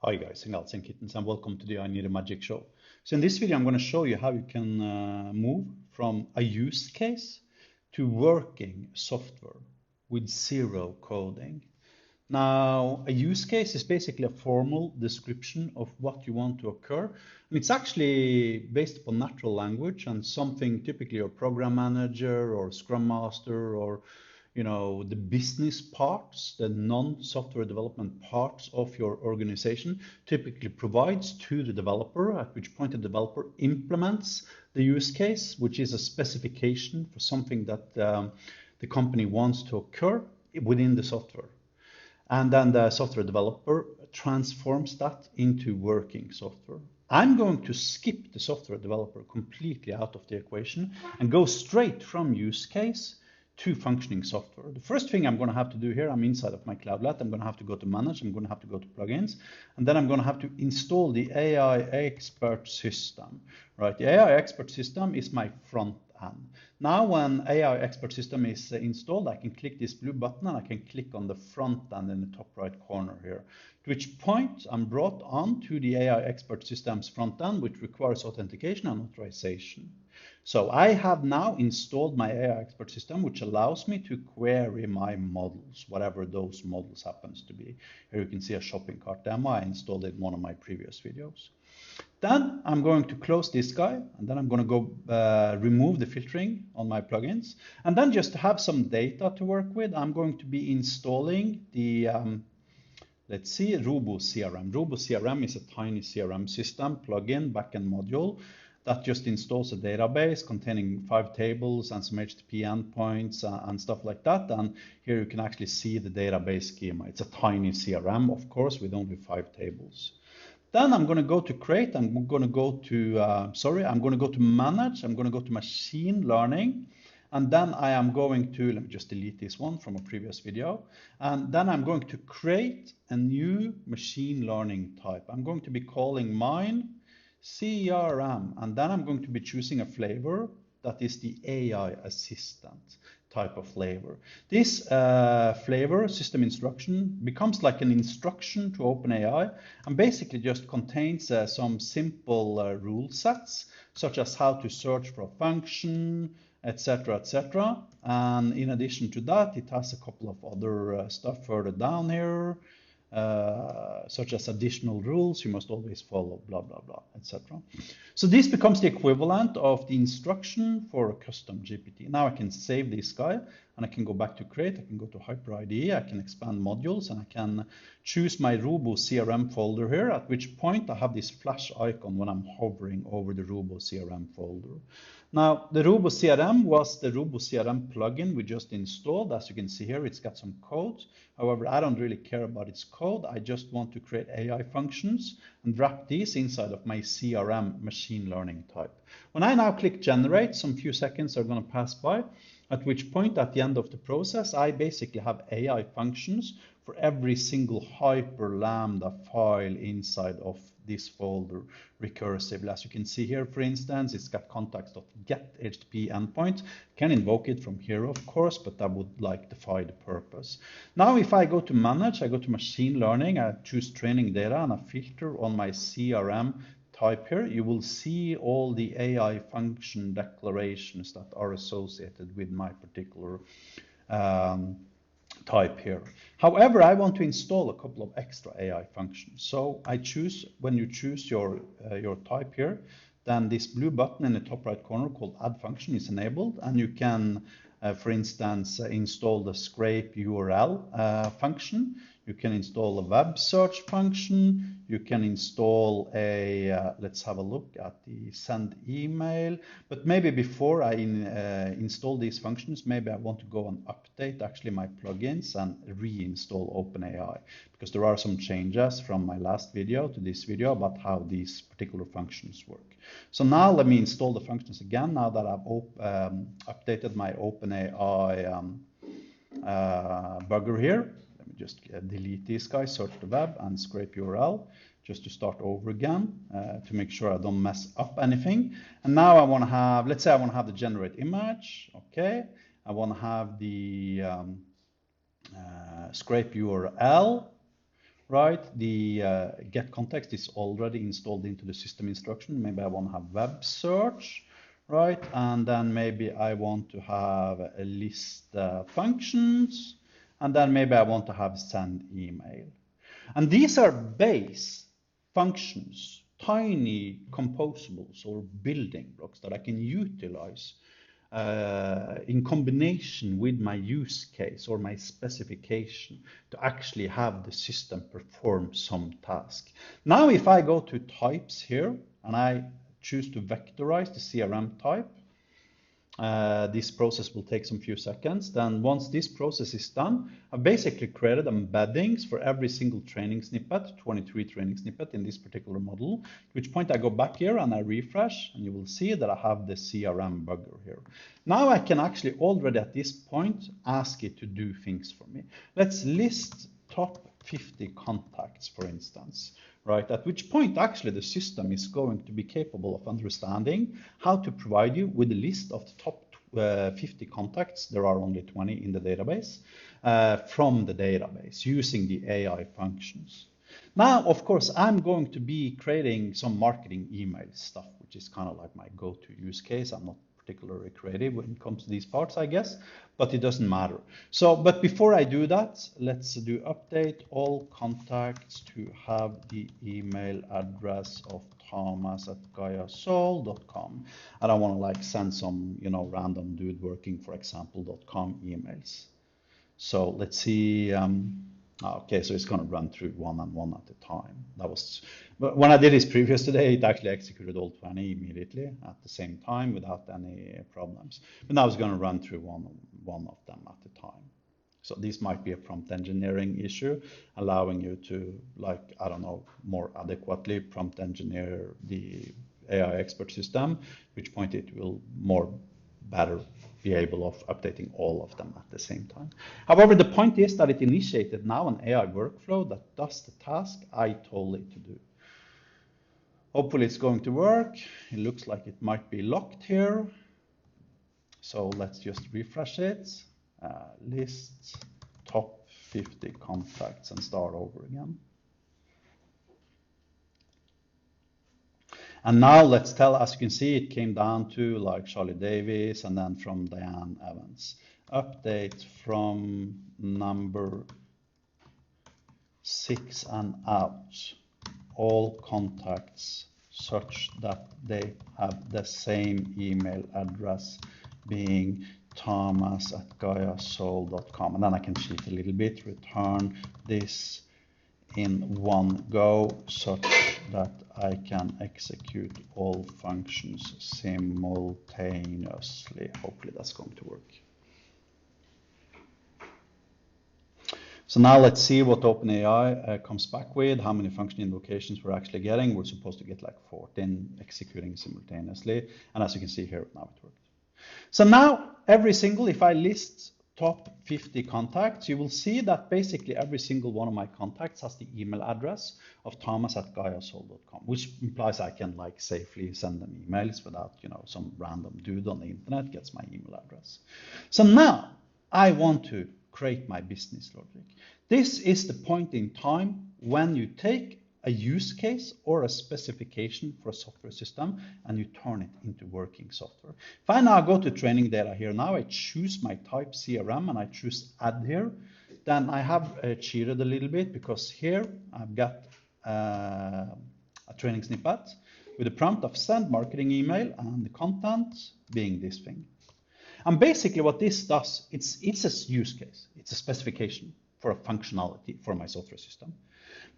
Hi guys, Signals and Kittens, and welcome to the AINIRO Magic Show. So in this video, I'm going to show you how you can move from a use case to working software with zero coding. Now, a use case is basically a formal description of what you want to occur. And it's actually based upon natural language and something typically a program manager or Scrum Master or the business parts, the non-software development parts of your organization typically provides to the developer, at which point the developer implements the use case, which is a specification for something that the company wants to occur within the software. And then the software developer transforms that into working software. I'm going to skip the software developer completely out of the equation and go straight from use case to functioning software. The first thing I'm going to have to do here, I'm inside of my Cloudlet, I'm going to have to go to manage, I'm going to have to go to plugins, and then I'm going to have to install the AI expert system, right? The AI expert system is my front end. Now when AI expert system is installed, I can click this blue button and I can click on the front end in the top right corner here, at which point I'm brought on to the AI expert system's front end, which requires authentication and authorization. So I have now installed my AI expert system, which allows me to query my models, whatever those models happens to be. Here you can see a shopping cart demo. I installed it in one of my previous videos. Then I'm going to close this guy, and then I'm going to go remove the filtering on my plugins. And then just to have some data to work with, I'm going to be installing the, let's see, Robo CRM. Robo CRM is a tiny CRM system plugin backend module that just installs a database containing 5 tables and some HTTP endpoints and stuff like that. And here you can actually see the database schema. It's a tiny CRM, of course, with only 5 tables. Then I'm going to go to create. I'm going to go to, I'm going to go to manage. I'm going to go to machine learning. And then I am going to, let me just delete this one from a previous video. And then I'm going to create a new machine learning type. I'm going to be calling mine CRM, and then I'm going to be choosing a flavor that is the AI assistant type of flavor. This flavor system instruction becomes like an instruction to OpenAI and basically just contains some simple rule sets, such as how to search for a function, etc., etc. And in addition to that, it has a couple of other stuff further down here. Such as additional rules you must always follow, blah, blah, blah, etc. So this becomes the equivalent of the instruction for a custom GPT. Now I can save this guy and I can go back to create. I can go to Hyper IDE, I can expand modules, and I can choose my Robo CRM folder here, at which point I have this flash icon when I'm hovering over the Robo CRM folder. Now, the Robo CRM was the Robo CRM plugin we just installed. As you can see here, it's got some code. However, I don't really care about its code. I just want to create AI functions and wrap these inside of my CRM machine learning type. When I now click generate, some few seconds are going to pass by, at which point at the end of the process, I basically have AI functions for every single hyper lambda file inside of this folder recursively. As you can see here, for instance, it's got context of get HTTP endpoint. Can invoke it from here, of course, but that would like defy the purpose. Now, if I go to manage, I go to machine learning, I choose training data and I filter on my CRM type here, you will see all the AI function declarations that are associated with my particular type here. However, I want to install a couple of extra AI functions. So I choose, when you choose your type here, then this blue button in the top right corner called add function is enabled, and you can, for instance, install the scrape URL function. You can install a web search function. You can install a, let's have a look at the send email. But maybe before I install these functions, maybe I want to go and update actually my plugins and reinstall OpenAI, because there are some changes from my last video to this video about how these particular functions work. So now let me install the functions again, now that I've updated my OpenAI bugger here. Just delete these guys, search the web and scrape URL just to start over again to make sure I don't mess up anything. And now I want to have, let's say I want to have the generate image. Okay. I want to have the scrape URL. right? The get context is already installed into the system instruction. Maybe I want to have web search, right? And then maybe I want to have a list functions, and then maybe I want to have send email. And these are base functions, tiny composables or building blocks that I can utilize in combination with my use case or my specification to actually have the system perform some task. Now, if I go to types here and I choose to vectorize the CRM type, this process will take some few seconds. Then once this process is done, I've basically created embeddings for every single training snippet, 23 training snippet in this particular model, at which point I go back here and I refresh, and you will see that I have the CRM bugger here. Now I can actually already at this point ask it to do things for me. Let's list top 50 contacts, for instance. Right, at which point actually the system is going to be capable of understanding how to provide you with a list of the top 50 contacts. There are only 20 in the database, from the database using the AI functions. Now, of course, I'm going to be creating some marketing email stuff, which is kind of like my go-to use case. I'm not particularly creative when it comes to these parts, I guess, but it doesn't matter. So, but before I do that, let's do update all contacts to have the email address of thomas@gaiasol.com. And I want to like send some, random dude working for example.com emails. So let's see. Okay, so it's going to run through one and one at a time. But when I did this previous today, it actually executed all 20 immediately at the same time without any problems. But now it's going to run through one of them at a time. So this might be a prompt engineering issue, allowing you to, like, I don't know, more adequately prompt engineer the AI expert system, at which point it will better be able of updating all of them at the same time. However, the point is that it initiated now an AI workflow that does the task I told it to do. Hopefully it's going to work. It looks like it might be locked here. So let's just refresh it. List top 50 contacts and start over again. And now let's tell, as you can see, it came down to like Charlie Davis and then from Diane Evans. Update from number 6 and out, all contacts such that they have the same email address, being thomas@gaiasol.com. And then I can cheat a little bit, return this in one go such that I can execute all functions simultaneously. Hopefully that's going to work. So now let's see what OpenAI comes back with, how many function invocations we're actually getting. We're supposed to get like 14 executing simultaneously. And as you can see here, now it worked. So now if I list top 50 contacts, you will see that basically every single one of my contacts has the email address of thomas@gaiasol.com, which implies I can like safely send them emails without, some random dude on the internet gets my email address. So now I want to create my business logic. This is the point in time when you take a use case or a specification for a software system and you turn it into working software. If I now go to training data here, now I choose my type CRM and I choose add here, then I have cheated a little bit because here I've got a training snippet with a prompt of send marketing email and the content being this thing. And basically what this does, it's a use case, it's a specification for a functionality for my software system.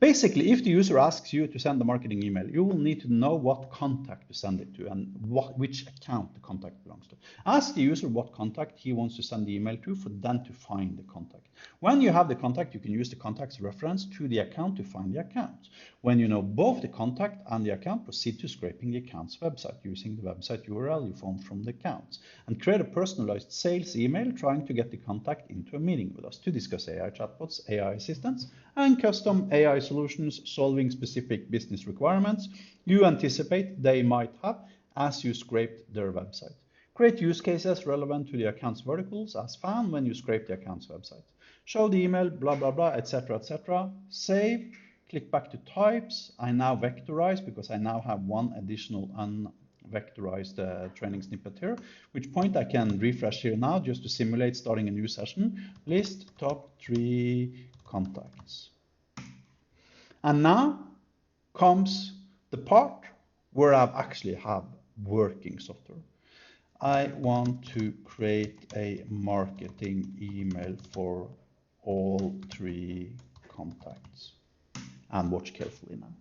Basically, if the user asks you to send the marketing email, you will need to know what contact to send it to and which account the contact belongs to. Ask the user what contact he wants to send the email to for them to find the contact. When you have the contact, you can use the contact's reference to the account to find the account. When you know both the contact and the account, proceed to scraping the account's website using the website URL you found from the account and create a personalized sales email trying to get the contact into a meeting with us to discuss AI chatbots, AI assistants, and custom AI solutions solving specific business requirements you anticipate they might have as you scraped their website. Create use cases relevant to the account's verticals as found when you scrape the account's website. show the email, blah, blah, blah, etc., etc. Save, click back to types. I now vectorize because I now have one additional unvectorized training snippet here, which point I can refresh here now just to simulate starting a new session. List top 3 contacts. And now comes the part where I actually have working software. I want to create a marketing email for all 3 contacts. And watch carefully now.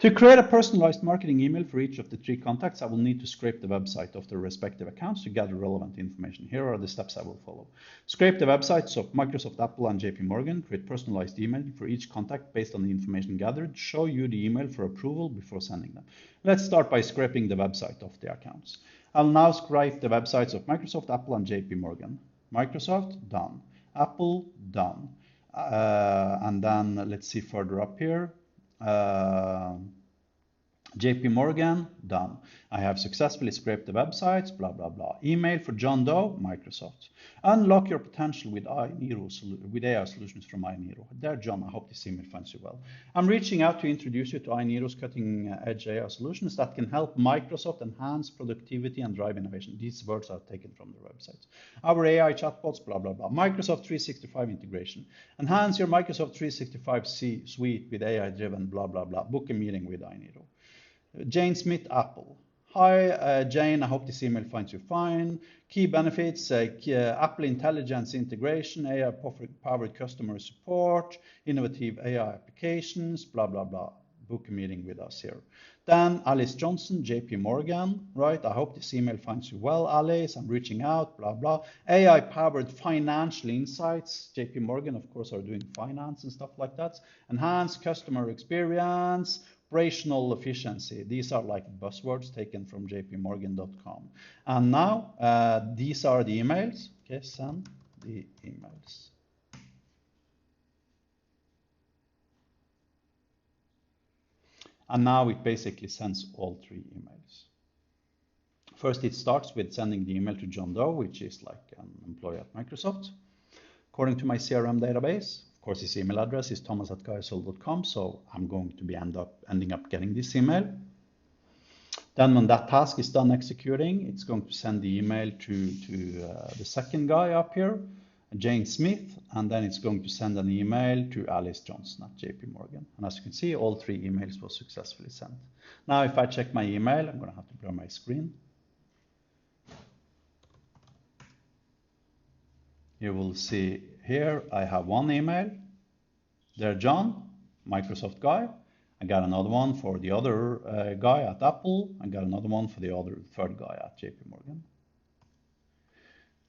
To create a personalized marketing email for each of the 3 contacts, I will need to scrape the website of the respective accounts to gather relevant information. Here are the steps I will follow. Scrape the websites of Microsoft, Apple, and JP Morgan. Create personalized email for each contact based on the information gathered. Show you the email for approval before sending them. Let's start by scraping the website of the accounts. I'll now scrape the websites of Microsoft, Apple, and JP Morgan. Microsoft, done. Apple, done. And then let's see further up here. JP Morgan, done. I have successfully scraped the websites, blah, blah, blah. Email for John Doe, Microsoft. Unlock your potential with AINIRO, with AI solutions from AINIRO. There, John, I hope this email finds you well. I'm reaching out to introduce you to AINIRO's cutting-edge AI solutions that can help Microsoft enhance productivity and drive innovation. These words are taken from their websites. Our AI chatbots, blah, blah, blah. Microsoft 365 integration. Enhance your Microsoft 365 suite with AI-driven, blah, blah, blah. Book a meeting with AINIRO. Jane Smith, Apple. Hi, Jane, I hope this email finds you fine. Key benefits, Apple Intelligence integration, AI-powered customer support, innovative AI applications, blah, blah, blah. Book a meeting with us here. Then Alice Johnson, JP Morgan, right? I hope this email finds you well, Alice. I'm reaching out, blah, blah. AI-powered financial insights. JP Morgan, of course, are doing finance and stuff like that. Enhanced customer experience, operational efficiency. These are like buzzwords taken from jpmorgan.com. And now these are the emails. Okay, send the emails. And now it basically sends all 3 emails. First, it starts with sending the email to John Doe, which is like an employee at Microsoft. According to my CRM database, of course, his email address is thomas@guysol.com, so I'm going to be ending up getting this email. Then when that task is done executing, it's going to send the email to the second guy up here, Jane Smith, and then it's going to send an email to Alice Johnson at JP Morgan. And as you can see, all 3 emails were successfully sent. Now, if I check my email, I'm going to have to blur my screen. You will see here I have one email. There, John, Microsoft guy. I got another one for the other guy at Apple. I got another one for the third guy at JP Morgan.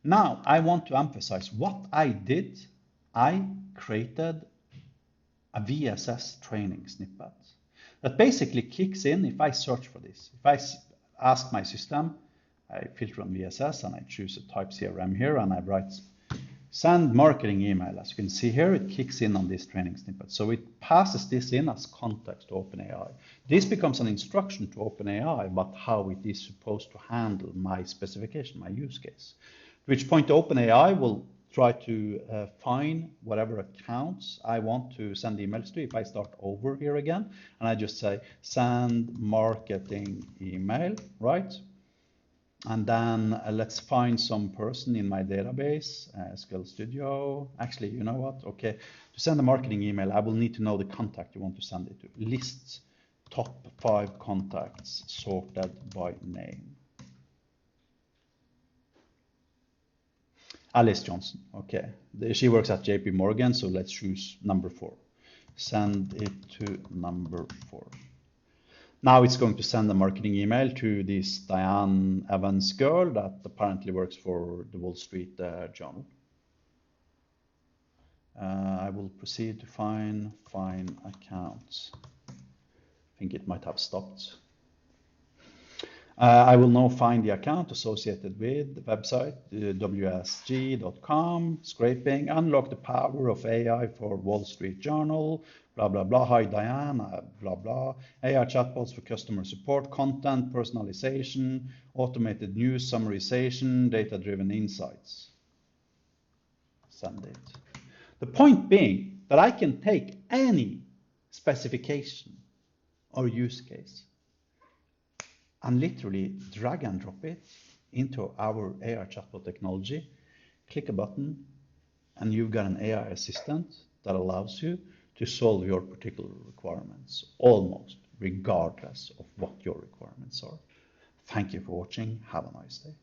Now, I want to emphasize what I did. I created a VSS training snippet that basically kicks in if I search for this. If I ask my system, I filter on VSS and I choose a type CRM here and I write send marketing email. As you can see here, it kicks in on this training snippet. So it passes this in as context to OpenAI. This becomes an instruction to OpenAI about how it is supposed to handle my specification, my use case. At which point OpenAI will try to find whatever accounts I want to send emails to. If I start over here again, and I just say send marketing email, right? And then let's find some person in my database, SQL Studio. Actually, you know what? Okay, to send a marketing email, I will need to know the contact you want to send it to. List top 5 contacts sorted by name. Alice Johnson, okay. She works at JP Morgan, so let's choose number 4. Send it to number 4. Now it's going to send a marketing email to this Diane Evans girl that apparently works for the Wall Street Journal. I will proceed to find accounts. I think it might have stopped. I will now find the account associated with the website, wsg.com, scraping, unlock the power of AI for Wall Street Journal, blah, blah, blah. Hi, Diane, blah, blah. AI chatbots for customer support, content personalization, automated news summarization, data-driven insights. send it. The point being that I can take any specification or use case and literally drag and drop it into our AI chatbot technology, click a button, and you've got an AI assistant that allows you to solve your particular requirements, almost regardless of what your requirements are. Thank you for watching. Have a nice day.